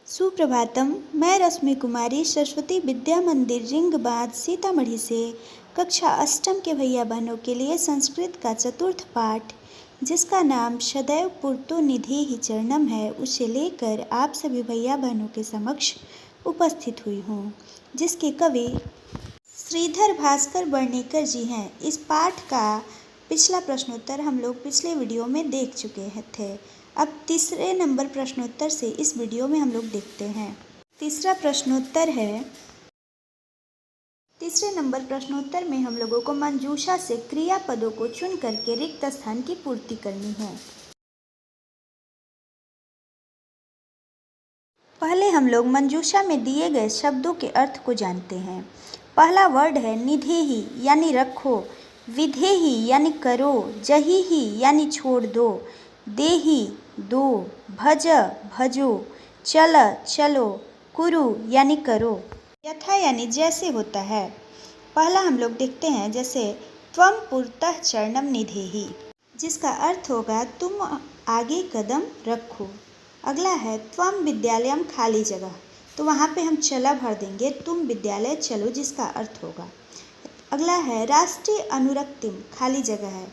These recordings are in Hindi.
सुप्रभातम। मैं रश्मि कुमारी सरस्वती विद्या मंदिर रिंगबाद सीतामढ़ी से कक्षा अष्टम के भैया बहनों के लिए संस्कृत का चतुर्थ पाठ, जिसका नाम सदैव पूर्तो निधि ही चरणम है, उसे लेकर आप सभी भैया बहनों के समक्ष उपस्थित हुई हूँ, जिसके कवि श्रीधर भास्कर वर्णेकर जी हैं। इस पाठ का पिछला प्रश्नोत्तर हम लोग पिछले वीडियो में देख चुके थे। अब तीसरे नंबर प्रश्नोत्तर से इस वीडियो में हम लोग देखते हैं। तीसरे नंबर प्रश्नोत्तर में हम लोगों को मंजूषा से क्रियापदों को चुन करके रिक्त स्थान की पूर्ति करनी है। पहले हम लोग मंजूषा में दिए गए शब्दों के अर्थ को जानते हैं। पहला वर्ड है निधेहि यानी रखो, विधेहि यानी करो, जहिहि यानी छोड़ दो, देहि दो, भज भजो, चल चलो, कुरु यानी करो, यथा यानी जैसे होता है। पहला हम लोग देखते हैं, जैसे त्वम पुरतः चरणम निधेहि, जिसका अर्थ होगा तुम आगे कदम रखो। अगला है त्वम विद्यालयम खाली जगह, तो वहाँ पे हम चला भर देंगे, तुम विद्यालय चलो, जिसका अर्थ होगा। अगला है राष्ट्रीय अनुरक्तिम, खाली जगह है,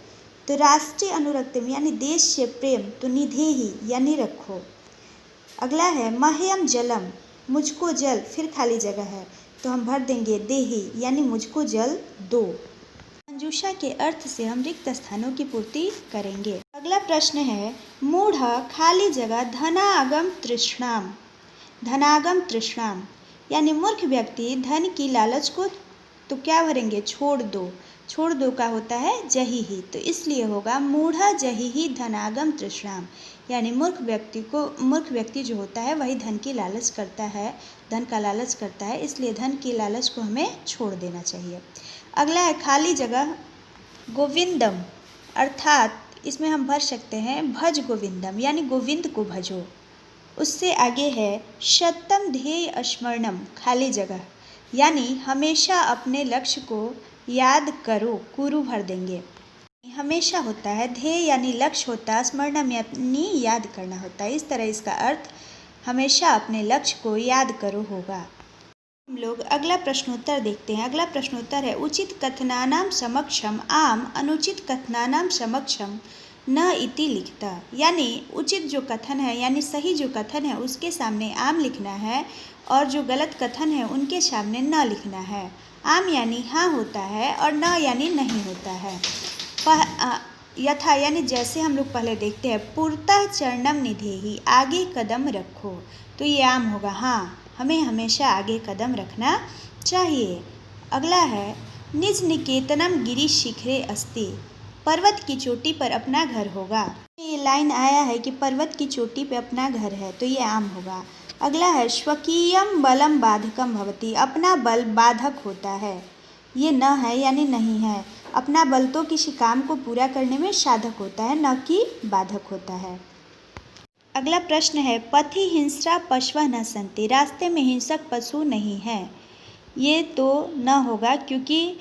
तो राष्ट्रीय अनुरक्तिम यानी देश से प्रेम, तो निधेहि यानी रखो। अगला है मह्यम जलम, मुझको जल, फिर खाली जगह है, तो हम भर देंगे देहि यानी मुझको जल दो। मंजूषा के अर्थ से हम रिक्त स्थानों की पूर्ति करेंगे। अगला प्रश्न है मूढ़ खाली जगह धनागम तृष्णाम, धनागम तृष्णाम यानी मूर्ख व्यक्ति धन की लालच को तो क्या भरेंगे, छोड़ दो। छोड़ दो का होता है जहिहि, तो इसलिए होगा मूढ़ जहिहि धनागम तृष्णाम, यानी मूर्ख व्यक्ति जो होता है वही धन की लालच करता है, धन का लालच करता है, इसलिए धन की लालच को हमें छोड़ देना चाहिए। अगला है खाली जगह गोविंदम, अर्थात इसमें हम भर सकते हैं भज गोविंदम यानी गोविंद को भजो। उससे आगे है शतम ध्येय स्मरणम, खाली जगह यानी हमेशा अपने लक्ष्य को याद करो, कुरु भर देंगे। हमेशा होता है, ध्येय यानी लक्ष्य होता है, स्मरणम यानी याद करना होता है, इस तरह इसका अर्थ हमेशा अपने लक्ष्य को याद करो होगा। हम लोग अगला प्रश्नोत्तर देखते हैं। अगला प्रश्नोत्तर है उचित कथनानाम समक्षम आम, अनुचित कथनानाम समक्षम न इति लिखता, यानी उचित जो कथन है यानी सही जो कथन है उसके सामने आम लिखना है, और जो गलत कथन है उनके सामने न लिखना है। आम यानी हाँ होता है और न यानी नहीं होता है। यथा यानी जैसे हम लोग पहले देखते हैं पुरतः चरणम निधेहि, आगे कदम रखो, तो ये आम होगा, हाँ हमें हमेशा आगे कदम रखना चाहिए। अगला है निज निकेतनम गिरी शिखरे अस्ति, पर्वत की चोटी पर अपना घर होगा। ये लाइन आया है कि पर्वत की चोटी पे अपना घर है, तो ये आम होगा। अगला है स्वकीयम बलम बाधकम भवति, अपना बल बाधक होता है, ये न है यानी नहीं है। अपना बल तो किसी काम को पूरा करने में साधक होता है, न कि बाधक होता है। अगला प्रश्न है पथि हिंस्रा पशवः न सन्ति, रास्ते में हिंसक पशु नहीं है, ये तो न होगा, क्योंकि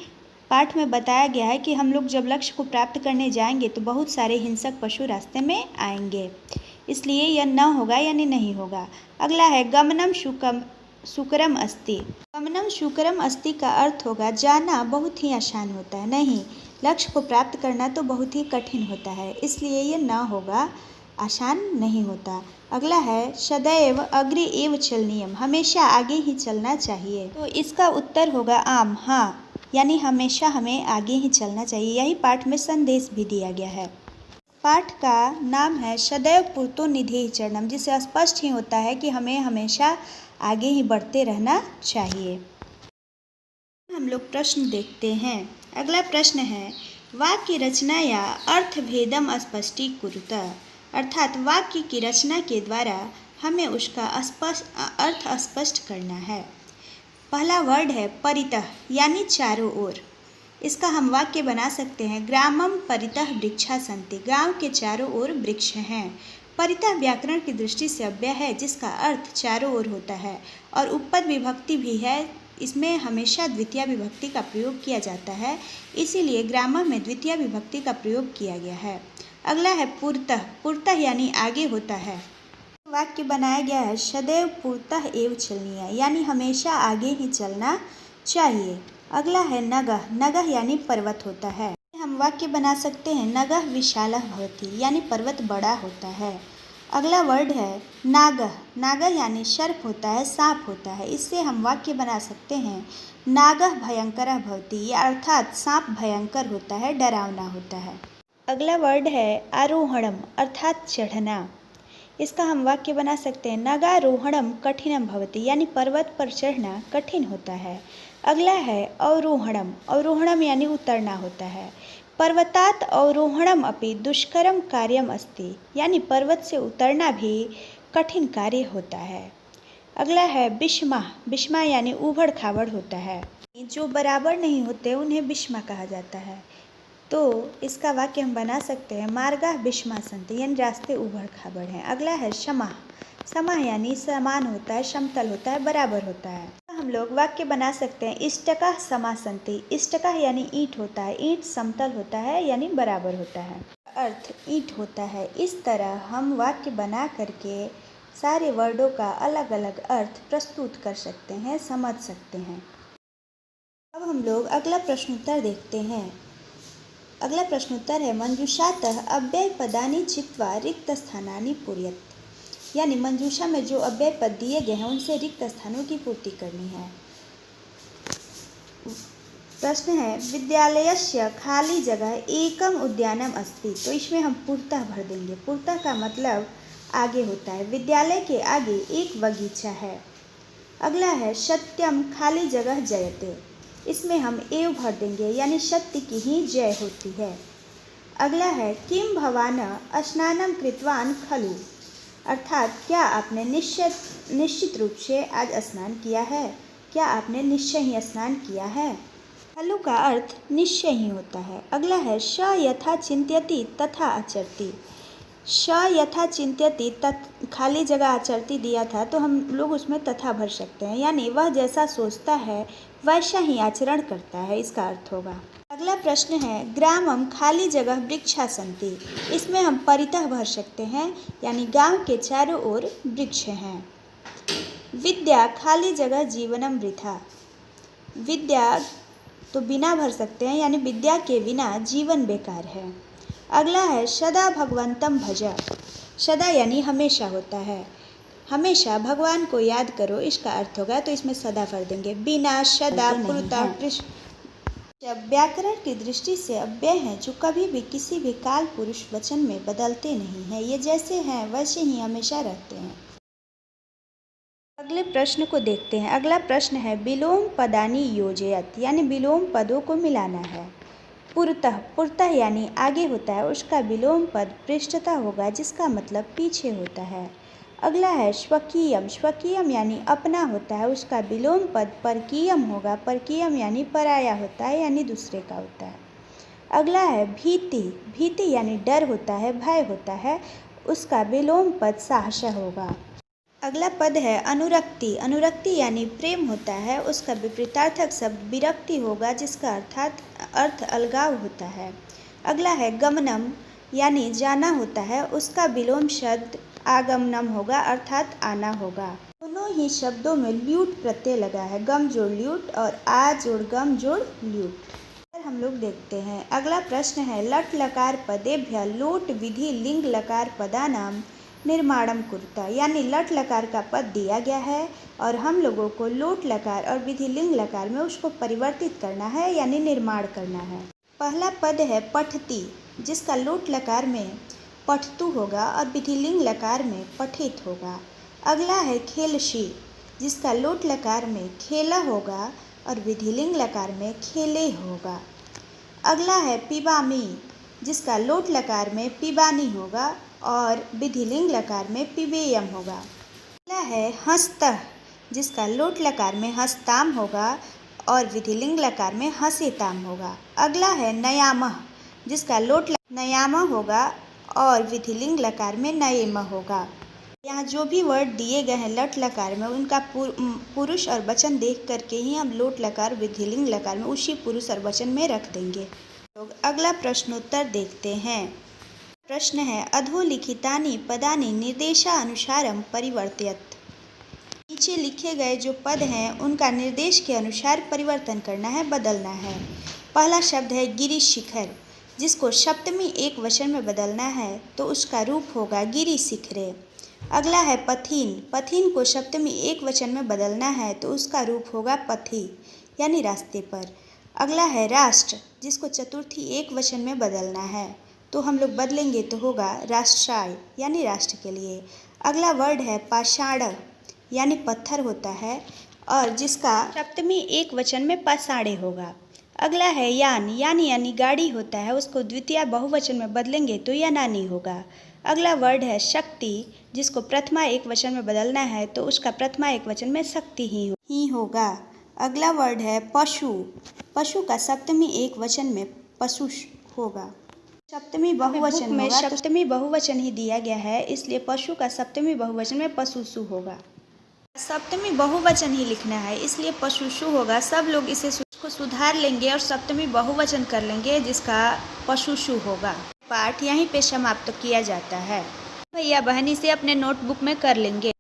पाठ में बताया गया है कि हम लोग जब लक्ष्य को प्राप्त करने जाएंगे तो बहुत सारे हिंसक पशु रास्ते में आएंगे, इसलिए यह न होगा यानी नहीं होगा। अगला है गमनम शुक्रम अस्ति, गमनम शुक्रम अस्ति का अर्थ होगा जाना बहुत ही आसान होता है, नहीं, लक्ष्य को प्राप्त करना तो बहुत ही कठिन होता है, इसलिए यह न होगा, आसान नहीं होता। अगला है सदैव अग्रे एव चलनीयम, हमेशा आगे ही चलना चाहिए, तो इसका उत्तर होगा आम, हाँ यानी हमेशा हमें आगे ही चलना चाहिए। यही पाठ में संदेश भी दिया गया है। पाठ का नाम है सदैव पूर्तो निधेहि चरणम, जिससे स्पष्ट ही होता है कि हमें हमेशा आगे ही बढ़ते रहना चाहिए। हम लोग प्रश्न देखते हैं। अगला प्रश्न है वाक्य रचना या अर्थभेदम स्पष्टीकुरुतः, अर्थात वाक्य की रचना के द्वारा हमें उसका अर्थ स्पष्ट करना है। पहला वर्ड है परितः यानी चारों ओर, इसका हम वाक्य बना सकते हैं ग्रामम परितः वृक्षा सन्ति, गांव के चारों ओर वृक्ष हैं। परितः व्याकरण की दृष्टि से अव्यय है, जिसका अर्थ चारों ओर होता है, और उपपद विभक्ति भी है, इसमें हमेशा द्वितीय विभक्ति का प्रयोग किया जाता है, इसीलिए ग्रामम में द्वितीय विभक्ति का प्रयोग किया गया है। अगला है पुरतः, पुरतः यानी आगे होता है, वाक्य बनाया गया है सदैव पूर्तः एव चलनीय, यानी हमेशा आगे ही चलना चाहिए। अगला है नगः। नगः यानी पर्वत होता है। हम वाक्य बना सकते हैं नगः विशालः भवति, यानी पर्वत बड़ा होता है। अगला वर्ड है नागः। नागः यानी सर्प होता है, सांप होता है। इससे हम वाक्य बना सकते हैं नागः भयंकरः भवति, अर्थात सांप भयंकर होता है, डरावना होता है। अगला वर्ड है आरोहणम, अर्थात चढ़ना। इसका हम वाक्य बना सकते हैं नगारोहणम कठिनम भवति, यानी पर्वत पर चढ़ना कठिन होता है। अगला है अवरोहणम। अवरोहणम यानी उतरना होता है। पर्वतात् अवरोहणम अपि दुष्करम कार्यम अस्ति, यानी पर्वत से उतरना भी कठिन कार्य होता है। अगला है विषमा। विषमा यानी उबड़ खाबड़ होता है। जो बराबर नहीं होते उन्हें विषमा कहा जाता है। तो इसका वाक्य हम बना सकते हैं मार्गाः विषमा सन्ति, यानी रास्ते उबड़ खाबड़ हैं। अगला है समाः। समाः यानी समान होता है, समतल होता है, बराबर होता है। हम लोग वाक्य बना सकते हैं इष्टकाः समाः सन्ति। इष्टकाः यानी ईंट होता है, ईंट समतल होता है यानी बराबर होता है, अर्थ ईंट होता है। इस तरह हम वाक्य बना करके सारे वर्डों का अलग अलग अर्थ प्रस्तुत कर सकते हैं, समझ सकते हैं। अब हम लोग अगला प्रश्नोत्तर देखते हैं। अगला प्रश्नोत्तर है मंजूषातः अव्यय पदानि चित्वा रिक्त स्थानानि पूरयेत्, यानी मंजूषा में जो अव्यय पद दिए गए हैं उनसे रिक्त स्थानों की पूर्ति करनी है। प्रश्न है विद्यालयस्य खाली जगह एकम उद्यानम अस्ति, तो इसमें हम पूर्तः भर देंगे। पूर्तः का मतलब आगे होता है। विद्यालय के आगे एक बगीचा है। अगला है सत्यम खाली जगह जयते, इसमें हम एव भर देंगे, यानी सत्य की ही जय होती है। अगला है किम भवान स्नानम कृतवान खलु, अर्थात क्या आपने निश्चित रूप से आज स्नान किया है, क्या आपने निश्चय ही स्नान किया है। खलु का अर्थ निश्चय ही होता है। अगला है स यथा चिंत्यति तथा आचरति। स यथा चिंत्यति खाली जगह आचरती दिया था, तो हम लोग उसमें तथा भर सकते हैं, यानी वह जैसा सोचता है वैसा ही आचरण करता है, इसका अर्थ होगा। अगला प्रश्न है ग्रामम खाली जगह वृक्षा सन्ति, इसमें हम परितः भर सकते हैं, यानी गांव के चारों ओर वृक्ष हैं। विद्या खाली जगह जीवनम वृथा, विद्या तो बिना भर सकते हैं, यानी विद्या के बिना जीवन बेकार है। अगला है सदा भगवंतम भज। सदा यानी हमेशा होता है, हमेशा भगवान को याद करो, इसका अर्थ होगा, तो इसमें सदा भर देंगे। बिना सदा पुरता जब व्याकरण की दृष्टि से अव्यय हैं जो कभी भी किसी भी काल पुरुष वचन में बदलते नहीं हैं, ये जैसे हैं वैसे ही हमेशा रहते हैं। अगले प्रश्न को देखते हैं। अगला प्रश्न है विलोम पदानि योजयत, यानी विलोम पदों को मिलाना है। पुरतः, पुरतः यानी आगे होता है, उसका विलोम पद पृष्ठतः होगा, जिसका मतलब पीछे होता है। अगला है स्वकीयम। स्वकीयम यानी अपना होता है, उसका विलोम पद परकीयम होगा। परकीयम यानी पराया होता है, यानी दूसरे का होता है। अगला है भीति। भीति यानी डर होता है, भय होता है, उसका विलोम पद साहस होगा। अगला पद है अनुरक्ति। अनुरक्ति यानी प्रेम होता है, उसका विपरीतार्थक शब्द विरक्ति होगा, जिसका अर्थ अलगाव होता है। अगला है गमनम, यानी जाना होता है, उसका विलोम शब्द आगमनम होगा, अर्थात आना होगा। दोनों ही शब्दों में ल्यूट प्रत्यय लगा है, गम जोड़ ल्यूट और आ जोड़ गम जोड़ ल्यूट। हम लोग देखते हैं। अगला प्रश्न है लट लकार पदेभ्य लोट विधि लिंग लकार पदानाम निर्माणम कुरुता, यानी लट लकार का पद दिया गया है और हम लोगों को लोट लकार और विधि लिंग लकार में उसको परिवर्तित करना है, यानी निर्माण करना है। पहला पद है पठती, जिसका लोट लकार में पठतु होगा और विधि लिंग लकार में पठित होगा। अगला है खेलशी, जिसका लोट लकार में खेला होगा और विधि लिंग लकार में खेले होगा। अगला है पिबामी, जिसका लोट लकार में पिबानी होगा और विधि लिंग लकार में पिबेयम होगा। अगला है हस्तः, जिसका लोट लकार में हस्ताम होगा और विधि लिंग लकार में हसेताम होगा। अगला है नयामः, जिसका लोट नयामः होगा और विधि लिंग लकार में नयेमः होगा। यहाँ जो भी वर्ड दिए गए हैं लट लकार में, उनका पुरुष और वचन देख करके ही हम लोट लकार विधि लिंग लकार में उसी पुरुष और वचन में रख देंगे। लोग अगला प्रश्नोत्तर देखते हैं। प्रश्न है अधोलिखितानि पदानि निर्देशानुसारम परिवर्तयत। नीचे लिखे गए जो पद हैं उनका निर्देश के अनुसार परिवर्तन करना है, बदलना है। पहला शब्द है गिरि शिखर, जिसको सप्तमी एक वचन में बदलना है तो उसका रूप होगा गिरि शिखरे। अगला है पथिन, पथिन को सप्तमी एक वचन में बदलना है तो उसका रूप होगा पथि यानी रास्ते पर। अगला है राष्ट्र, जिसको चतुर्थी एक वचन में बदलना है तो हम लोग बदलेंगे तो होगा राष्ट्राय यानी राष्ट्र के लिए। अगला वर्ड है पाषाण यानी पत्थर होता है और जिसका सप्तमी एक वचन में पाषाणे होगा। अगला है यान, यानी गाड़ी होता है, उसको द्वितीय बहुवचन में बदलेंगे तो यानानी होगा। अगला वर्ड है शक्ति, जिसको प्रथमा एक वचन में बदलना है तो उसका प्रथमा एक वचन में शक्ति ही होगा। अगला वर्ड है पशु, पशु का सप्तमी एक वचन में पशु होगा। सप्तमी बहुवचन में सप्तमी बहुवचन ही दिया गया है, इसलिए पशु का सप्तमी बहुवचन में पशुषु होगा। सप्तमी बहुवचन ही लिखना है इसलिए पशुषु होगा। सब लोग इसे को सुधार लेंगे और सप्तमी बहुवचन कर लेंगे जिसका पशुषु होगा। पाठ यहीं पे समाप्त किया जाता है। भैया बहनी से अपने नोटबुक में कर लेंगे।